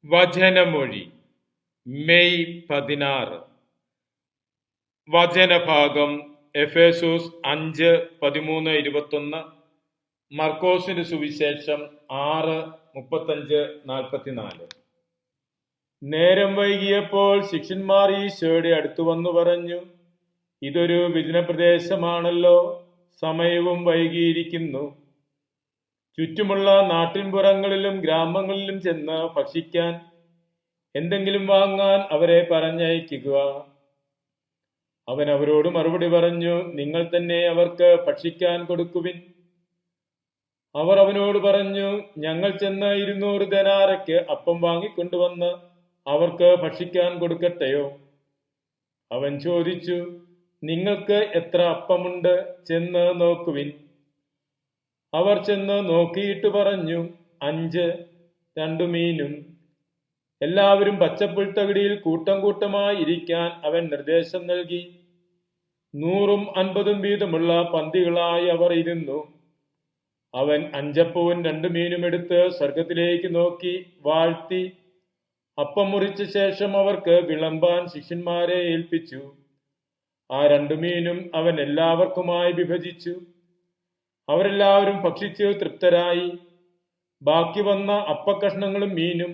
വചനമൊഴി May 16. വചനഭാഗം എഫേസോസ് 5:13-21, മർക്കോസിന്റെ സുവിശേഷം 6:35-44. നേരം വൈകിയപ്പോൾ ശിഷ്യന്മാർ ഈശോയുടെ അടുത്തു വന്നു പറഞ്ഞു, ഇതൊരു വിജനപ്രദേശമാണല്ലോ, സമയവും വൈകിയിരിക്കുന്നു. ചുറ്റുമുള്ള നാട്ടിൻപുറങ്ങളിലും ഗ്രാമങ്ങളിലും ചെന്ന് ഭക്ഷിക്കാൻ എന്തെങ്കിലും വാങ്ങാൻ അവരെ പറഞ്ഞയക്കുക. അവൻ അവരോട് മറുപടി പറഞ്ഞു, നിങ്ങൾ തന്നെ അവർക്ക് ഭക്ഷിക്കാൻ കൊടുക്കുവിൻ. അവർ അവനോട് പറഞ്ഞു, ഞങ്ങൾ ചെന്ന് 200 ദേനാരയ്ക്ക് അപ്പം വാങ്ങിക്കൊണ്ടുവന്ന് അവർക്ക് ഭക്ഷിക്കാൻ കൊടുക്കട്ടെയോ? അവൻ ചോദിച്ചു, നിങ്ങൾക്ക് എത്ര അപ്പമുണ്ട്? ചെന്ന് നോക്കുവിൻ. അവർ ചെന്ന് നോക്കിയിട്ട് പറഞ്ഞു, 5, 2 മീനും. എല്ലാവരും പച്ചപ്പുൽത്തകിടിയിൽ കൂട്ടം കൂട്ടമായി ഇരിക്കാൻ അവൻ നിർദ്ദേശം നൽകി. 100ഉം 50ഉം വീതമുള്ള പന്തികളായി അവർ ഇരുന്നു. അവൻ 5 അപ്പവും 2 മീനും എടുത്ത് സ്വർഗത്തിലേക്ക് നോക്കി വാഴ്ത്തി അപ്പം മുറിച്ച ശേഷം അവർക്ക് വിളമ്പാൻ ശിഷ്യന്മാരെ ഏൽപ്പിച്ചു. ആ 2 മീനും അവൻ എല്ലാവർക്കുമായി വിഭജിച്ചു. അവരെല്ലാവരും ഭക്ഷിച്ച് തൃപ്തരായി. ബാക്കി വന്ന അപ്പക്കഷ്ണങ്ങളും മീനും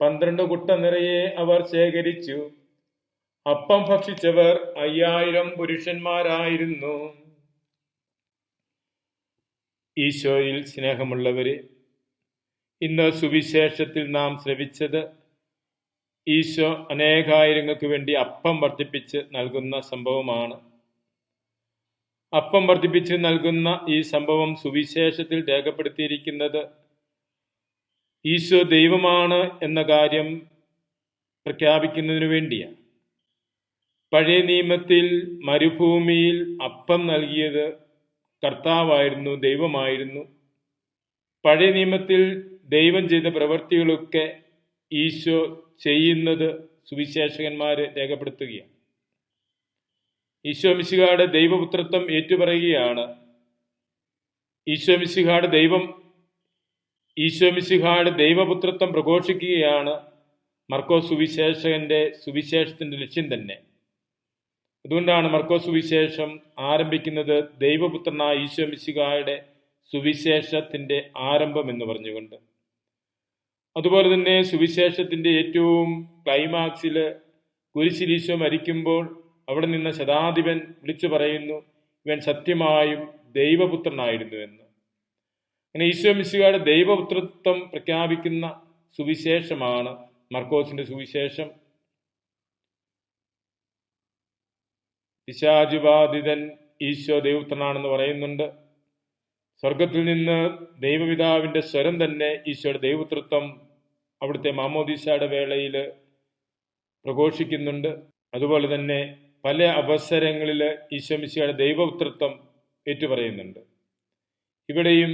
12 കുട്ട നിറയെ അവർ ശേഖരിച്ചു. അപ്പം ഭക്ഷിച്ചവർ 5000 പുരുഷന്മാരായിരുന്നു. ഈശോയിൽ സ്നേഹമുള്ളവരെ, ഇന്ന് സുവിശേഷത്തിൽ നാം ശ്രവിച്ചത് ഈശോ അനേകായിരങ്ങൾക്ക് വേണ്ടി അപ്പം വർദ്ധിപ്പിച്ച് നൽകുന്ന സംഭവമാണ്. അപ്പം വർദ്ധിപ്പിച്ച് നൽകുന്ന ഈ സംഭവം സുവിശേഷത്തിൽ രേഖപ്പെടുത്തിയിരിക്കുന്നത് ഈശോ ദൈവമാണ് എന്ന കാര്യം പ്രഖ്യാപിക്കുന്നതിനു വേണ്ടിയാണ്. പഴയ നിയമത്തിൽ മരുഭൂമിയിൽ അപ്പം നൽകിയത് കർത്താവായിരുന്നു, ദൈവമായിരുന്നു. പഴയ നിയമത്തിൽ ദൈവം ചെയ്ത പ്രവൃത്തികളൊക്കെ ഈശോ ചെയ്യുന്നത് സുവിശേഷകന്മാര് രേഖപ്പെടുത്തുകയാണ്. ഈശോ മിശിഹായുടെ ദൈവപുത്രത്വം ഏറ്റുപറയുകയാണ്. ഈശോ മിശിഹായുടെ ദൈവപുത്രത്വം പ്രഘോഷിക്കുകയാണ് മർക്കോസ് സുവിശേഷത്തിന്റെ ലക്ഷ്യം തന്നെ. അതുകൊണ്ടാണ് മർക്കോസ് സുവിശേഷം ആരംഭിക്കുന്നത് ദൈവപുത്രനായ ഈശോ മിശിഹായുടെ സുവിശേഷത്തിന്റെ ആരംഭം എന്ന് പറഞ്ഞുകൊണ്ട്. അതുപോലെ തന്നെ സുവിശേഷത്തിന്റെ ഏറ്റവും ക്ലൈമാക്സില് കുരിശിൽ ഈശോ മരിക്കുമ്പോൾ അവിടെ നിന്ന് ശതാധിപൻ വിളിച്ചു പറയുന്നു, ഇവൻ സത്യമായും ദൈവപുത്രനായിരുന്നു എന്ന്. അങ്ങനെ ഈശോ മിശിഹായുടെ ദൈവപുത്രത്വം പ്രഖ്യാപിക്കുന്ന സുവിശേഷമാണ് മർക്കോസിന്റെ സുവിശേഷം. പിശാചുബാധിതൻ ഈശോ ദൈവപുത്രനാണെന്ന് പറയുന്നുണ്ട്. സ്വർഗത്തിൽ നിന്ന് ദൈവപിതാവിന്റെ സ്വരം തന്നെ ഈശോയുടെ ദൈവപുത്രത്വം അവിടുത്തെ മാമോദീസയുടെ വേളയിൽ പ്രഘോഷിക്കുന്നുണ്ട്. അതുപോലെ തന്നെ പല അവസരങ്ങളിൽ ഈശോ മിശിഹായുടെ ദൈവപുത്രത്വം ഏറ്റുപറയുന്നുണ്ട്. ഇവിടെയും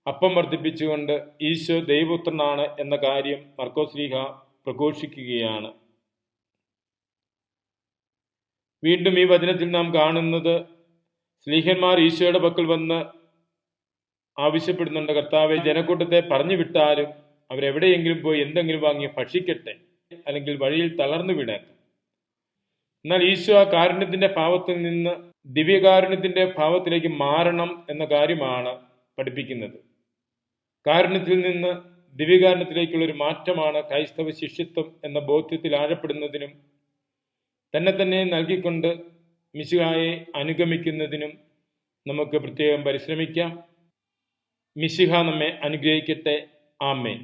അപ്പം വർദ്ധിപ്പിച്ചുകൊണ്ട് ഈശോ ദൈവപുത്രനാണ് എന്ന കാര്യം മർക്കോസ് ശ്ലീഹ പ്രഘോഷിക്കുകയാണ്. വീണ്ടും ഈ വചനത്തിൽ നാം കാണുന്നത് ശ്ലീഹന്മാർ ഈശോയുടെ പക്കൽ വന്ന് ആവശ്യപ്പെടുന്നുണ്ട്, കർത്താവെ, ജനക്കൂട്ടത്തെ പറഞ്ഞു വിട്ടാലും അവരെവിടെയെങ്കിലും പോയി എന്തെങ്കിലും വാങ്ങി ഭക്ഷിക്കട്ടെ, അല്ലെങ്കിൽ വഴിയിൽ തളർന്നു വീണേക്കാം. എന്നാൽ ഈശോ ആ കാരുണ്യത്തിന്റെ ഭാവത്തിൽ നിന്ന് ദിവ്യകാരുണ്യത്തിന്റെ ഭാവത്തിലേക്ക് മാറണം എന്ന കാര്യമാണ് പഠിപ്പിക്കുന്നത്. കാരുണ്യത്തിൽ നിന്ന് ദിവ്യകാരുണ്യത്തിലേക്കുള്ള ഒരു മാറ്റമാണ് ക്രൈസ്തവ ശിഷ്യത്വം എന്ന ബോധ്യത്തിൽ ആഴപ്പെടുന്നതിനും തന്നെ നൽകിക്കൊണ്ട് മിശിഹായെ അനുഗമിക്കുന്നതിനും നമുക്ക് പ്രത്യേകം പരിശ്രമിക്കാം. മിശിഹ നമ്മെ അനുഗ്രഹിക്കട്ടെ. ആമേൻ.